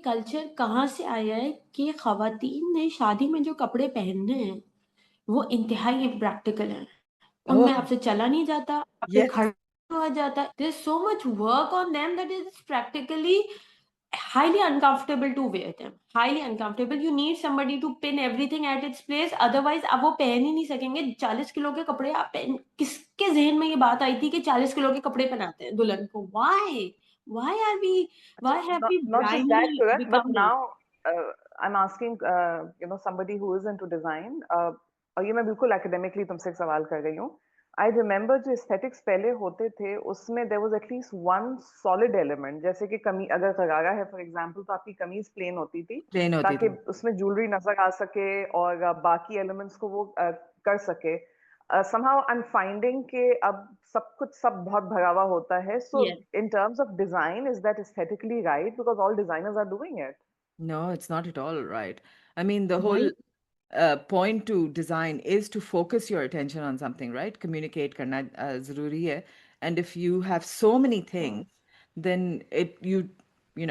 Culture कहाँ से आया है कि ख़वातीन ने शादी में जो कपड़े पहनने हैं, वो इंतहाई इम्प्रैक्टिकल हैं। उनमें Oh, आपसे चला नहीं जाता, आपसे yes. खड़ा हुआ जाता है। There is so much work on them that is practically highly uncomfortable to wear them, highly uncomfortable. You need somebody to pin everything at its place, otherwise आप वो पहन ही नहीं सकेंगे। 40 किलो के कपड़े आप पहन, किसके ज़हन में ये बात आई थी कि 40 किलो के कपड़े पहनाते हैं दुल्हन को? Why? Why are we, Achha, why have we not just that, blindly Kiran, but become it? now I'm asking, somebody who is into design. और ये मैं बिल्कुल academically तुमसे एक सवाल कर रही हूँ. I remember जो aesthetics पहले होते थे, उसमें there was at least one solid element. जैसे कि कमी अगर गरारा है, for example, तो आपकी कमीज plain होती थी, प्लेन होती ताकि थी। उसमें jewelry नजर आ सके और बाकी elements को वो कर सके. Somehow I'm finding कि अब सब कुछ सब बहुत भरा हुआ होता है. So Yes, in terms of design, is that aesthetically right? Because all designers are doing it. No, it's not at all right. I mean, the whole वही point to design is to focus your attention on something, right? Communicate करना ज़रूरी है. And if you have so many Hmm. things, then you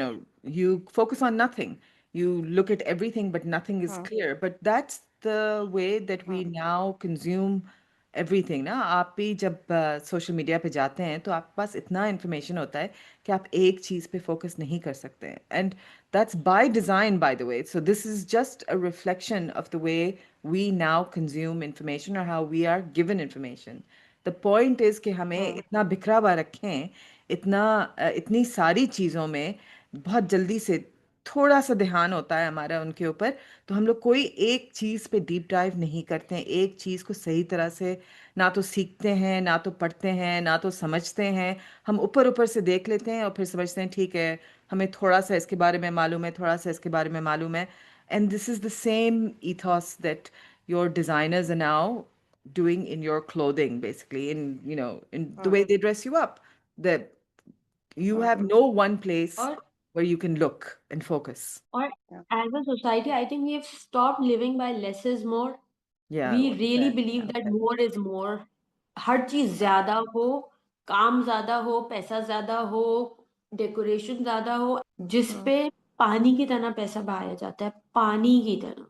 know, you focus on nothing. You look at everything, but nothing is Hmm. clear. But that's the way that we Hmm. now consume everything ना. आप भी जब social media पे जाते हैं तो आपके पास इतना इन्फॉर्मेशन होता है कि आप एक चीज़ पे फोकस नहीं कर सकते हैं. And that's by design, by the way. So this is just a reflection of the way we now consume information or how we are given information. The point is कि हमें Hmm. इतना बिखरा हुआ रखें, इतनी सारी चीज़ों में बहुत जल्दी से थोड़ा सा ध्यान होता है हमारा उनके ऊपर, तो हम लोग कोई एक चीज़ पे डीप डाइव नहीं करते हैं, एक चीज़ को सही तरह से ना तो सीखते हैं, ना तो पढ़ते हैं, ना तो समझते हैं. हम ऊपर ऊपर से देख लेते हैं और फिर समझते हैं ठीक है, हमें थोड़ा सा इसके बारे में मालूम है, थोड़ा सा इसके बारे में मालूम है. And this is the same ethos that your designers are now doing in your clothing, basically, in the Hmm. way they dress you up. That you Hmm. have no one place और where you can look and focus. और Yeah. As a society I think we have stopped living by less is more. Yeah, we well really said. Believe Well that said. More is more. हर चीज़ Yeah. ज़्यादा हो, काम ज़्यादा हो, पैसा ज़्यादा हो, डेकोरेशन ज़्यादा हो, जिस Hmm. पे पानी की तरह पैसा बहाया जाता है, पानी की तरह।